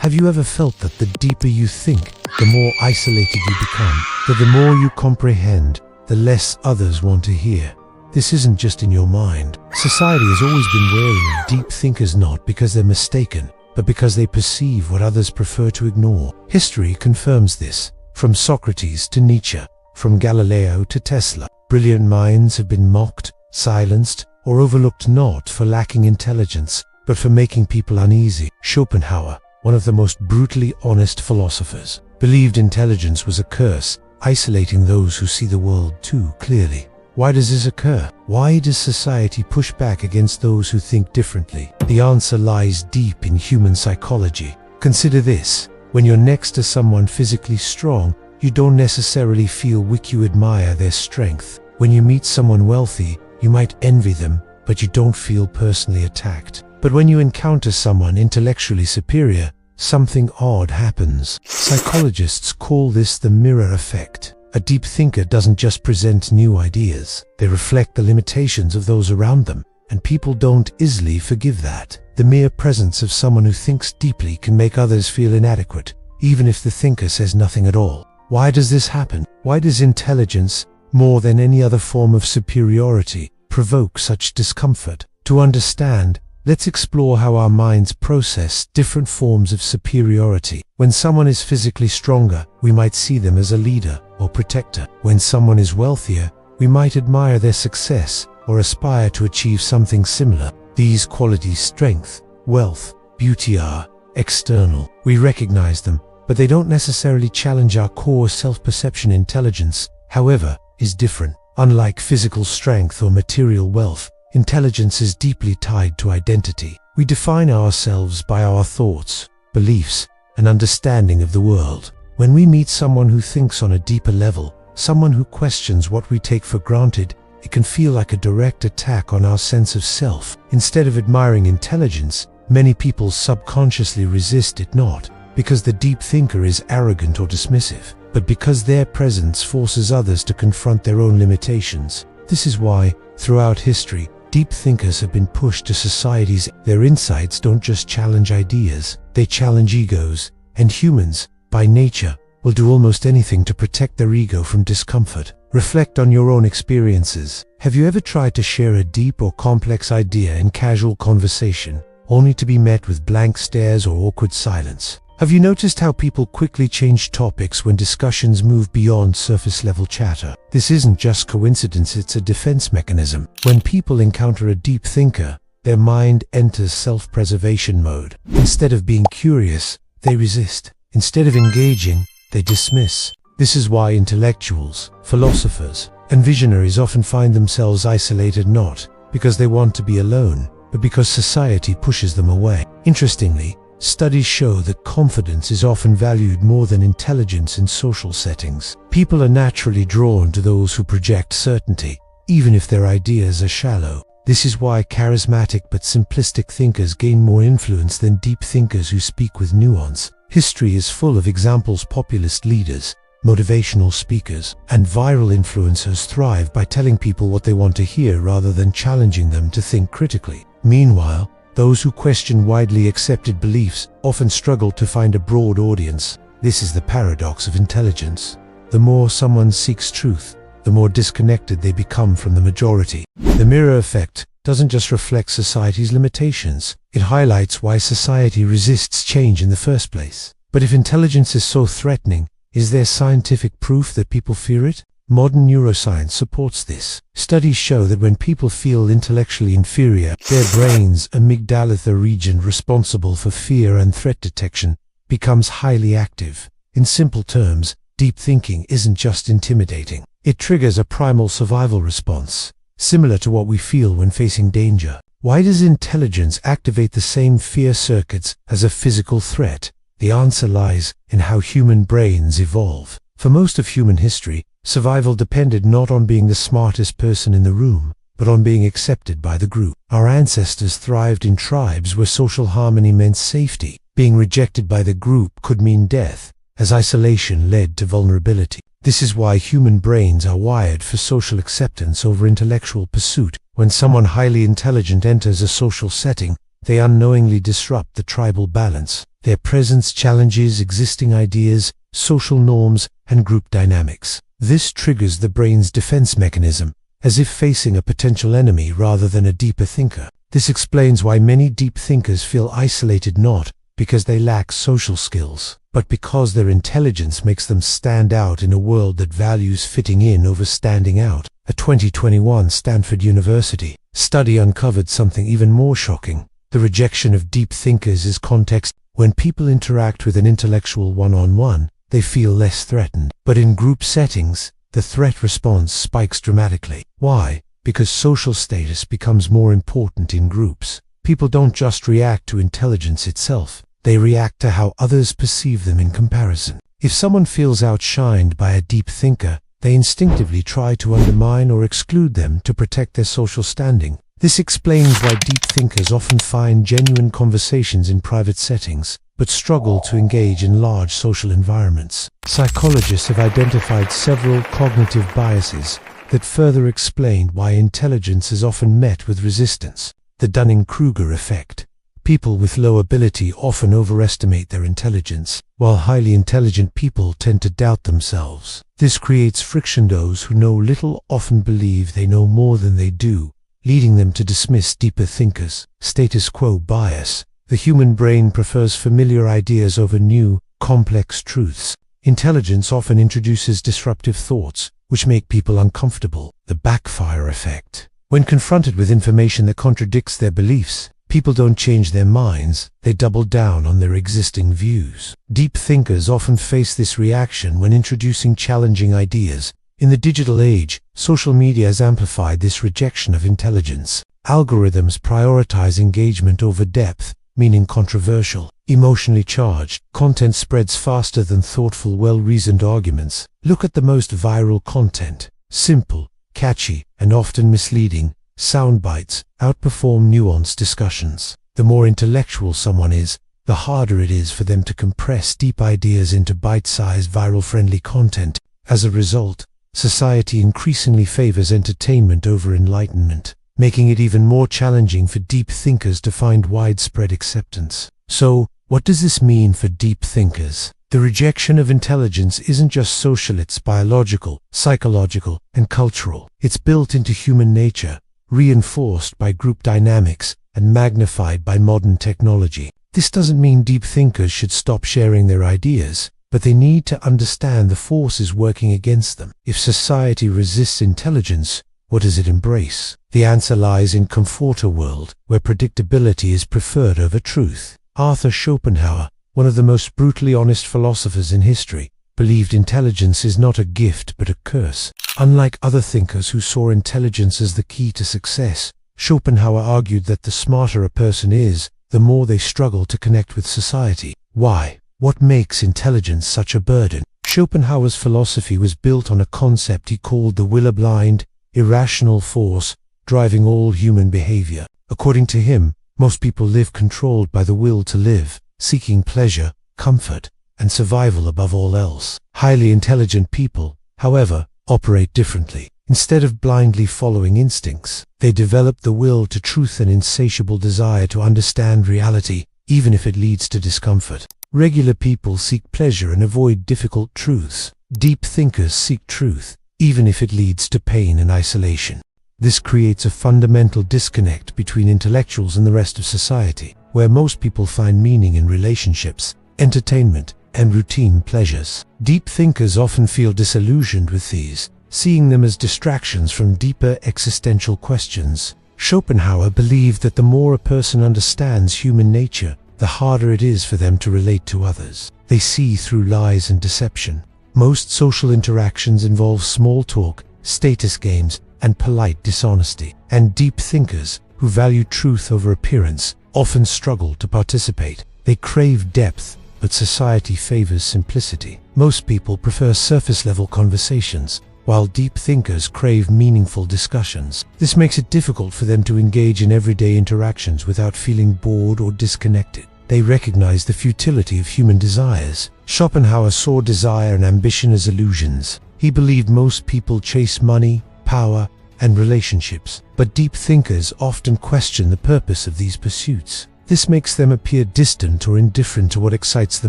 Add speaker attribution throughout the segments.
Speaker 1: Have you ever felt that the deeper you think, the more isolated you become? That the more you comprehend, the less others want to hear? This isn't just in your mind. Society has always been wary of deep thinkers, not because they're mistaken, but because they perceive what others prefer to ignore. History confirms this. From Socrates to Nietzsche, from Galileo to Tesla, brilliant minds have been mocked, silenced, or overlooked, not for lacking intelligence, but for making people uneasy. Schopenhauer, one of the most brutally honest philosophers, believed intelligence was a curse, isolating those who see the world too clearly. Why does this occur? Why does society push back against those who think differently? The answer lies deep in human psychology. Consider this. When you're next to someone physically strong, you don't necessarily feel weak, you admire their strength. When you meet someone wealthy, you might envy them, but you don't feel personally attacked. But when you encounter someone intellectually superior, something odd happens. Psychologists call this the mirror effect. A deep thinker doesn't just present new ideas, they reflect the limitations of those around them, and people don't easily forgive that. The mere presence of someone who thinks deeply can make others feel inadequate, even if the thinker says nothing at all. Why does this happen? Why does intelligence, more than any other form of superiority, provoke such discomfort? To understand, let's explore how our minds process different forms of superiority. When someone is physically stronger, we might see them as a leader or protector. When someone is wealthier, we might admire their success or aspire to achieve something similar. These qualities, strength, wealth, beauty, are external. We recognize them, but they don't necessarily challenge our core self-perception. Intelligence, however, is different. Unlike physical strength or material wealth, intelligence is deeply tied to identity. We define ourselves by our thoughts, beliefs, and understanding of the world. When we meet someone who thinks on a deeper level, someone who questions what we take for granted, it can feel like a direct attack on our sense of self. Instead of admiring intelligence, many people subconsciously resist it, not because the deep thinker is arrogant or dismissive, but because their presence forces others to confront their own limitations. This is why, throughout history, deep thinkers have been pushed to societies. Their insights don't just challenge ideas, they challenge egos, and humans, by nature, will do almost anything to protect their ego from discomfort. Reflect on your own experiences. Have you ever tried to share a deep or complex idea in casual conversation, only to be met with blank stares or awkward silence? Have you noticed how people quickly change topics when discussions move beyond surface-level chatter? This isn't just coincidence, it's a defense mechanism. When people encounter a deep thinker, their mind enters self-preservation mode. Instead of being curious, they resist. Instead of engaging, they dismiss. This is why intellectuals, philosophers, and visionaries often find themselves isolated, not because they want to be alone, but because society pushes them away. Interestingly, studies show that confidence is often valued more than intelligence in social settings. People are naturally drawn to those who project certainty, even if their ideas are shallow. This is why charismatic but simplistic thinkers gain more influence than deep thinkers who speak with nuance. History is full of examples. Populist leaders, motivational speakers, and viral influencers thrive by telling people what they want to hear rather than challenging them to think critically. Meanwhile, those who question widely accepted beliefs often struggle to find a broad audience. This is the paradox of intelligence. The more someone seeks truth, the more disconnected they become from the majority. The mirror effect doesn't just reflect society's limitations, it highlights why society resists change in the first place. But if intelligence is so threatening, is there scientific proof that people fear it? Modern neuroscience supports this. Studies show that when people feel intellectually inferior, their brain's amygdala, the region responsible for fear and threat detection, becomes highly active. In simple terms, deep thinking isn't just intimidating. It triggers a primal survival response, similar to what we feel when facing danger. Why does intelligence activate the same fear circuits as a physical threat? The answer lies in how human brains evolve. For most of human history, survival depended not on being the smartest person in the room, but on being accepted by the group. Our ancestors thrived in tribes where social harmony meant safety. Being rejected by the group could mean death, as isolation led to vulnerability. This is why human brains are wired for social acceptance over intellectual pursuit. When someone highly intelligent enters a social setting, they unknowingly disrupt the tribal balance. Their presence challenges existing ideas, social norms, and group dynamics. This triggers the brain's defense mechanism, as if facing a potential enemy rather than a deeper thinker. This explains why many deep thinkers feel isolated, not because they lack social skills, but because their intelligence makes them stand out in a world that values fitting in over standing out. A 2021 Stanford University study uncovered something even more shocking. The rejection of deep thinkers is context. When people interact with an intellectual one-on-one, they feel less threatened. But in group settings, the threat response spikes dramatically. Why? Because social status becomes more important in groups. People don't just react to intelligence itself, they react to how others perceive them in comparison. If someone feels outshined by a deep thinker, they instinctively try to undermine or exclude them to protect their social standing. This explains why deep thinkers often find genuine conversations in private settings, but struggle to engage in large social environments. Psychologists have identified several cognitive biases that further explain why intelligence is often met with resistance. The Dunning-Kruger effect. People with low ability often overestimate their intelligence, while highly intelligent people tend to doubt themselves. This creates friction. Those who know little often believe they know more than they do, leading them to dismiss deeper thinkers. Status quo bias. The human brain prefers familiar ideas over new, complex truths. Intelligence often introduces disruptive thoughts, which make people uncomfortable. The backfire effect. When confronted with information that contradicts their beliefs, people don't change their minds, they double down on their existing views. Deep thinkers often face this reaction when introducing challenging ideas. In the digital age, social media has amplified this rejection of intelligence. Algorithms prioritize engagement over depth, meaning controversial, emotionally charged content spreads faster than thoughtful, well-reasoned arguments. Look at the most viral content. Simple, catchy, and often misleading, sound bites outperform nuanced discussions. The more intellectual someone is, the harder it is for them to compress deep ideas into bite-sized, viral-friendly content. As a result, society increasingly favors entertainment over enlightenment, making it even more challenging for deep thinkers to find widespread acceptance. So, what does this mean for deep thinkers? The rejection of intelligence isn't just social, it's biological, psychological, and cultural. It's built into human nature, reinforced by group dynamics, and magnified by modern technology. This doesn't mean deep thinkers should stop sharing their ideas, but they need to understand the forces working against them. If society resists intelligence, what does it embrace? The answer lies in comforter world, where predictability is preferred over truth. Arthur Schopenhauer, one of the most brutally honest philosophers in history, believed intelligence is not a gift but a curse. Unlike other thinkers who saw intelligence as the key to success, Schopenhauer argued that the smarter a person is, the more they struggle to connect with society. Why? What makes intelligence such a burden? Schopenhauer's philosophy was built on a concept he called the will-blind, irrational force driving all human behavior. According to him, most people live controlled by the will to live, seeking pleasure, comfort, and survival above all else. Highly intelligent people, however, operate differently. Instead of blindly following instincts, they develop the will to truth, an insatiable desire to understand reality, even if it leads to discomfort. Regular people seek pleasure and avoid difficult truths. Deep thinkers seek truth, even if it leads to pain and isolation. This creates a fundamental disconnect between intellectuals and the rest of society, where most people find meaning in relationships, entertainment, and routine pleasures. Deep thinkers often feel disillusioned with these, seeing them as distractions from deeper existential questions. Schopenhauer believed that the more a person understands human nature, the harder it is for them to relate to others. They see through lies and deception. Most social interactions involve small talk, status games, and polite dishonesty. And deep thinkers, who value truth over appearance, often struggle to participate. They crave depth, but society favors simplicity. Most people prefer surface-level conversations, while deep thinkers crave meaningful discussions. This makes it difficult for them to engage in everyday interactions without feeling bored or disconnected. They recognize the futility of human desires. Schopenhauer saw desire and ambition as illusions. He believed most people chase money, power, and relationships, but deep thinkers often question the purpose of these pursuits. This makes them appear distant or indifferent to what excites the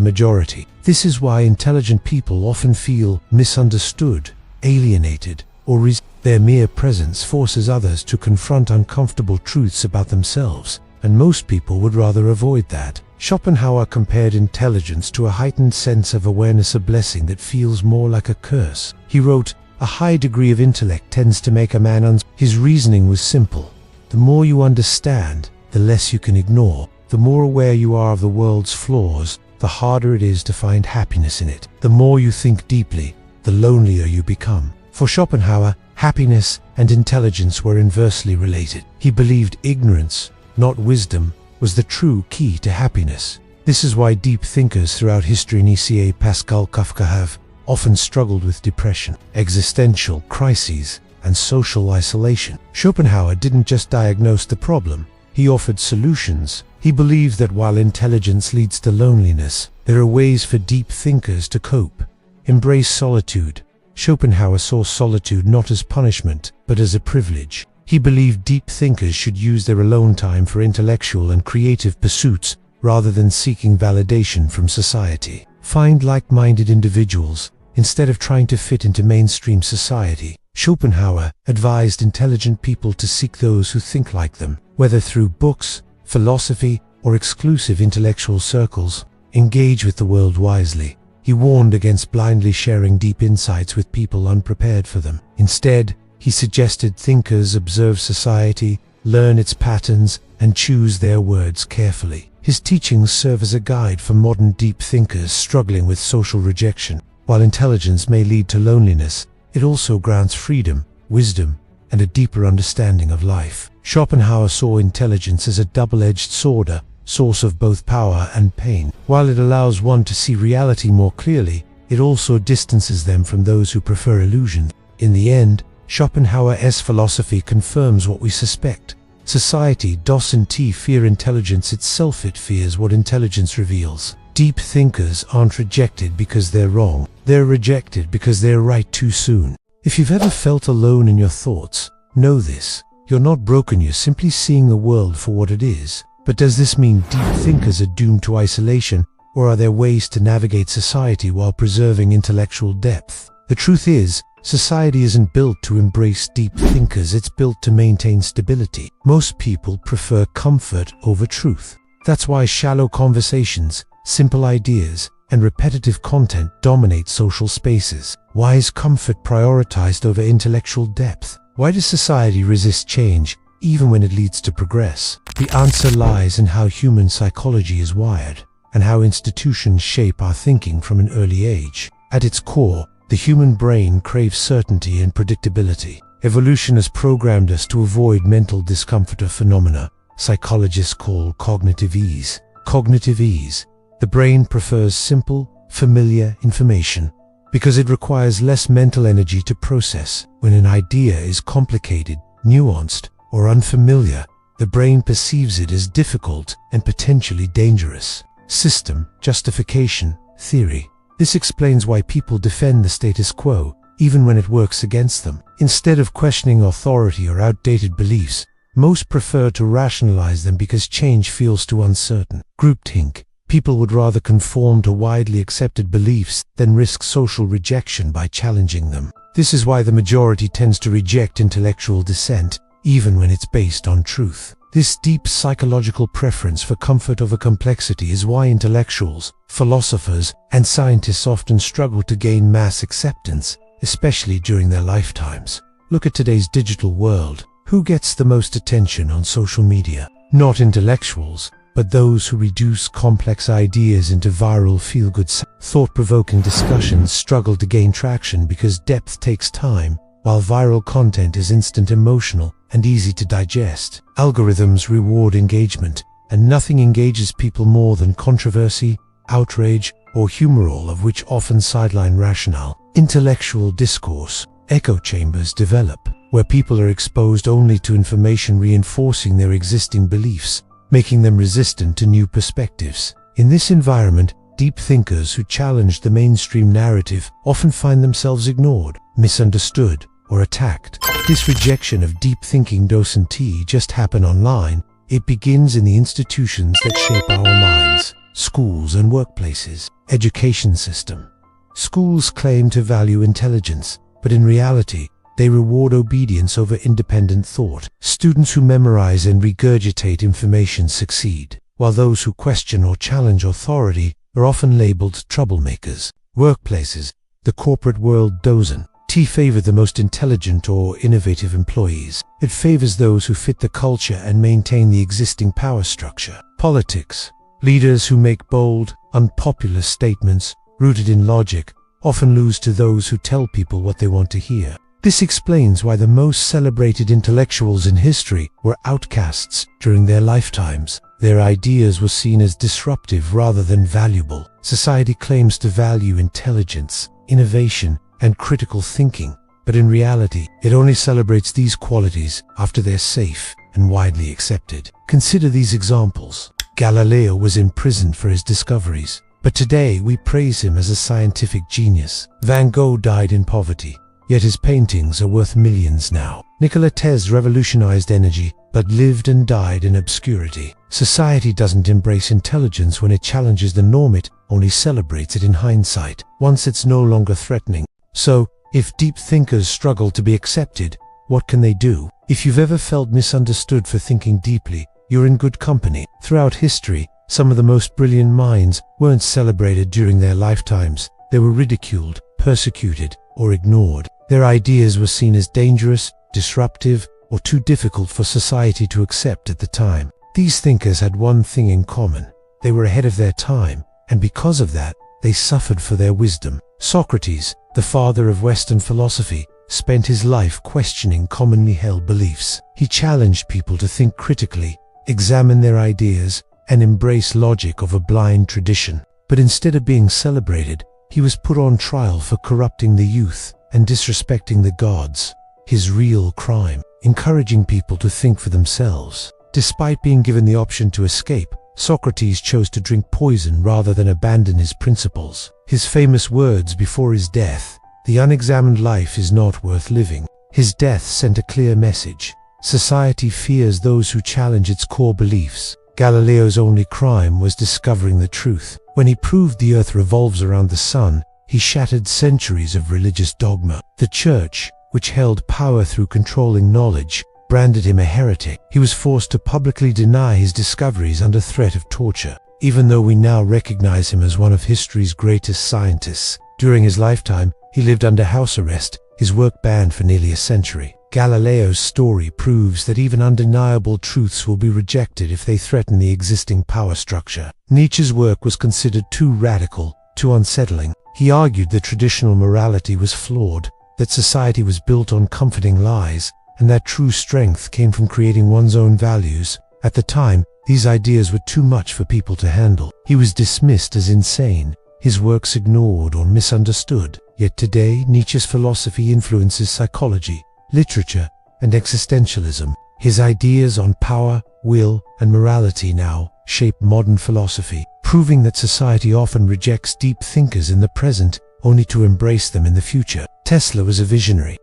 Speaker 1: majority. This is why intelligent people often feel misunderstood, alienated, or their mere presence forces others to confront uncomfortable truths about themselves, and most people would rather avoid that. Schopenhauer compared intelligence to a heightened sense of awareness, a blessing that feels more like a curse. He wrote, "A high degree of intellect tends to make a man His reasoning was simple. The more you understand, the less you can ignore. The more aware you are of the world's flaws, the harder it is to find happiness in it. The more you think deeply, the lonelier you become." For Schopenhauer, happiness and intelligence were inversely related. He believed ignorance, not wisdom, was the true key to happiness. This is why deep thinkers throughout history, Nietzsche, Pascal, Kafka, have often struggled with depression, existential crises, and social isolation. Schopenhauer didn't just diagnose the problem, he offered solutions. He believed that while intelligence leads to loneliness, there are ways for deep thinkers to cope. Embrace solitude. Schopenhauer saw solitude not as punishment, but as a privilege. He believed deep thinkers should use their alone time for intellectual and creative pursuits rather than seeking validation from society. Find like-minded individuals instead of trying to fit into mainstream society. Schopenhauer advised intelligent people to seek those who think like them, whether through books, philosophy, or exclusive intellectual circles. Engage with the world wisely. He warned against blindly sharing deep insights with people unprepared for them. Instead, he suggested thinkers observe society, learn its patterns, and choose their words carefully. His teachings serve as a guide for modern deep thinkers struggling with social rejection. While intelligence may lead to loneliness, it also grants freedom, wisdom, and a deeper understanding of life. Schopenhauer saw intelligence as a double-edged sword, a source of both power and pain. While it allows one to see reality more clearly, it also distances them from those who prefer illusion. In the end, Schopenhauer's philosophy confirms what we suspect. Society doesn't fear intelligence itself, it fears what intelligence reveals. Deep thinkers aren't rejected because they're wrong. They're rejected because they're right too soon. If you've ever felt alone in your thoughts, know this. You're not broken, you're simply seeing the world for what it is. But does this mean deep thinkers are doomed to isolation, or are there ways to navigate society while preserving intellectual depth? The truth is, society isn't built to embrace deep thinkers, it's built to maintain stability. Most people prefer comfort over truth. That's why shallow conversations, simple ideas, and repetitive content dominate social spaces. Why is comfort prioritized over intellectual depth? Why does society resist change, even when it leads to progress? The answer lies in how human psychology is wired, and how institutions shape our thinking from an early age. At its core, the human brain craves certainty and predictability. Evolution has programmed us to avoid mental discomfort or phenomena psychologists call cognitive ease. Cognitive ease. The brain prefers simple, familiar information because it requires less mental energy to process. When an idea is complicated, nuanced, or unfamiliar, the brain perceives it as difficult and potentially dangerous. System, justification, theory. This explains why people defend the status quo, even when it works against them. Instead of questioning authority or outdated beliefs, most prefer to rationalize them because change feels too uncertain. Groupthink. People would rather conform to widely accepted beliefs than risk social rejection by challenging them. This is why the majority tends to reject intellectual dissent, even when it's based on truth. This deep psychological preference for comfort over complexity is why intellectuals, philosophers, and scientists often struggle to gain mass acceptance, especially during their lifetimes. Look at today's digital world. Who gets the most attention on social media? Not intellectuals, but those who reduce complex ideas into viral feel-good, thought-provoking discussions struggle to gain traction because depth takes time, while viral content is instant, emotional, and easy to digest. Algorithms reward engagement, and nothing engages people more than controversy, outrage, or humor, all of which often sideline rationale. Intellectual discourse. Echo chambers develop, where people are exposed only to information reinforcing their existing beliefs, making them resistant to new perspectives. In this environment, deep thinkers who challenge the mainstream narrative often find themselves ignored, misunderstood, or attacked. This rejection of deep thinking doesn't just happen online, It begins in the institutions that shape our minds, schools and workplaces. Education system. Schools claim to value intelligence, but in reality, they reward obedience over independent thought. Students who memorize and regurgitate information succeed, while those who question or challenge authority are often labeled troublemakers. Workplaces. The corporate world doesn't favor the most intelligent or innovative employees. It favors those who fit the culture and maintain the existing power structure. Politics. Leaders who make bold, unpopular statements, rooted in logic, often lose to those who tell people what they want to hear. This explains why the most celebrated intellectuals in history were outcasts during their lifetimes. Their ideas were seen as disruptive rather than valuable. Society claims to value intelligence, innovation, and critical thinking, but in reality, it only celebrates these qualities after they're safe and widely accepted. Consider these examples. Galileo was imprisoned for his discoveries, but today we praise him as a scientific genius. Van Gogh died in poverty, yet his paintings are worth millions now. Nikola Tesla revolutionized energy, but lived and died in obscurity. Society doesn't embrace intelligence when it challenges the norm, it only celebrates it in hindsight, once it's no longer threatening. So, if deep thinkers struggle to be accepted, what can they do? If you've ever felt misunderstood for thinking deeply, you're in good company. Throughout history, some of the most brilliant minds weren't celebrated during their lifetimes. They were ridiculed, persecuted, or ignored. Their ideas were seen as dangerous, disruptive, or too difficult for society to accept at the time. These thinkers had one thing in common. They were ahead of their time, and because of that, they suffered for their wisdom. Socrates, the father of Western philosophy, spent his life questioning commonly held beliefs. He challenged people to think critically, examine their ideas, and embrace logic over blind tradition. But instead of being celebrated, he was put on trial for corrupting the youth and disrespecting the gods. His real crime, encouraging people to think for themselves. Despite being given the option to escape, Socrates chose to drink poison rather than abandon his principles. His famous words before his death, "The unexamined life is not worth living." His death sent a clear message. Society fears those who challenge its core beliefs. Galileo's only crime was discovering the truth. When he proved the earth revolves around the sun, he shattered centuries of religious dogma. The church, which held power through controlling knowledge, branded him a heretic. He was forced to publicly deny his discoveries under threat of torture. Even though we now recognize him as one of history's greatest scientists, during his lifetime, he lived under house arrest, his work banned for nearly a century. Galileo's story proves that even undeniable truths will be rejected if they threaten the existing power structure. Nietzsche's work was considered too radical, too unsettling. He argued that traditional morality was flawed, that society was built on comforting lies, and that true strength came from creating one's own values. At the time, these ideas were too much for people to handle. He was dismissed as insane, his works ignored or misunderstood. Yet today, Nietzsche's philosophy influences psychology, literature, and existentialism. His ideas on power, will, and morality now shape modern philosophy, proving that society often rejects deep thinkers in the present only to embrace them in the future. Tesla was a visionary,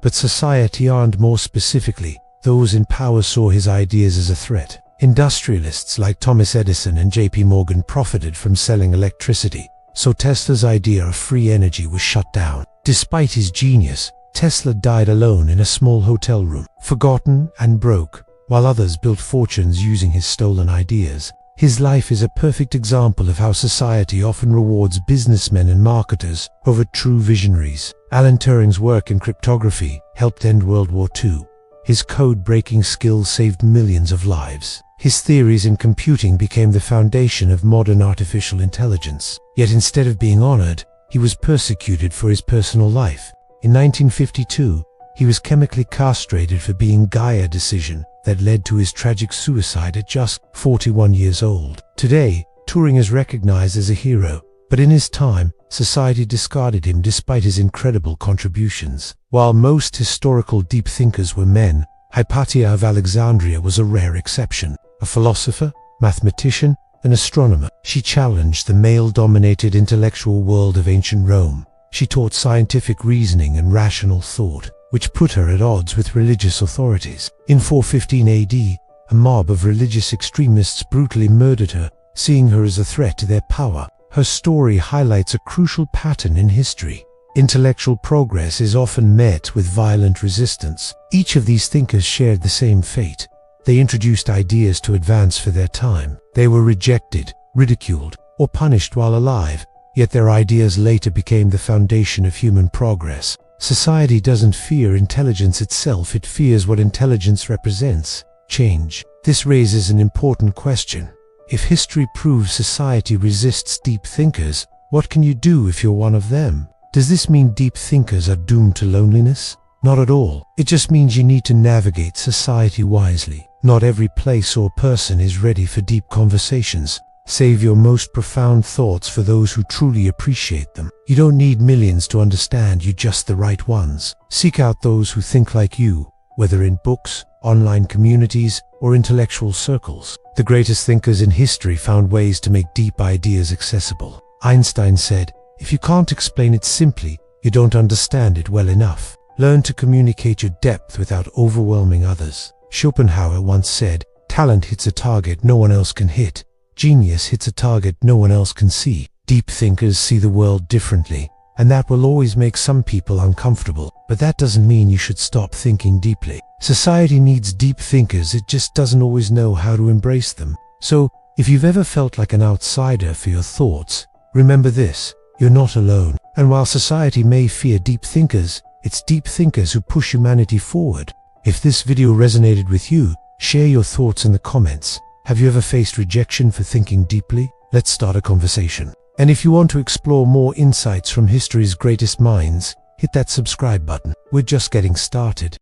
Speaker 1: but society, and more specifically, those in power, saw his ideas as a threat. Industrialists like Thomas Edison and J.P. Morgan profited from selling electricity, so Tesla's idea of free energy was shut down. Despite his genius, Tesla died alone in a small hotel room, forgotten and broke, while others built fortunes using his stolen ideas. His life is a perfect example of how society often rewards businessmen and marketers over true visionaries. Alan Turing's work in cryptography helped end World War II. His code-breaking skills saved millions of lives. His theories in computing became the foundation of modern artificial intelligence. Yet instead of being honored, he was persecuted for his personal life. In 1952, he was chemically castrated for being Gaia decision that led to his tragic suicide at just 41 years old. Today, Turing is recognized as a hero, but in his time, society discarded him despite his incredible contributions. While most historical deep thinkers were men, Hypatia of Alexandria was a rare exception. A philosopher, mathematician, and astronomer, she challenged the male-dominated intellectual world of ancient Rome. She taught scientific reasoning and rational thought. which put her at odds with religious authorities. In 415 AD, a mob of religious extremists brutally murdered her, seeing her as a threat to their power. Her story highlights a crucial pattern in history. Intellectual progress is often met with violent resistance. Each of these thinkers shared the same fate. They introduced ideas to advance for their time. They were rejected, ridiculed, or punished while alive, yet their ideas later became the foundation of human progress. Society doesn't fear intelligence itself, it fears what intelligence represents: change. This raises an important question. If history proves society resists deep thinkers, what can you do if you're one of them? Does this mean deep thinkers are doomed to loneliness? Not at all. It just means you need to navigate society wisely. Not every place or person is ready for deep conversations. Save your most profound thoughts for those who truly appreciate them. You don't need millions to understand you, just the right ones. Seek out those who think like you, whether in books, online communities, or intellectual circles. The greatest thinkers in history found ways to make deep ideas accessible. Einstein said, "If you can't explain it simply, you don't understand it well enough." Learn to communicate your depth without overwhelming others. Schopenhauer once said, "Talent hits a target no one else can hit. Genius hits a target no one else can see." Deep thinkers see the world differently, and that will always make some people uncomfortable. But that doesn't mean you should stop thinking deeply. Society needs deep thinkers, it just doesn't always know how to embrace them. So, if you've ever felt like an outsider for your thoughts, remember this: you're not alone. And while society may fear deep thinkers, it's deep thinkers who push humanity forward. If this video resonated with you, share your thoughts in the comments. Have you ever faced rejection for thinking deeply? Let's start a conversation. And if you want to explore more insights from history's greatest minds, hit that subscribe button. We're just getting started.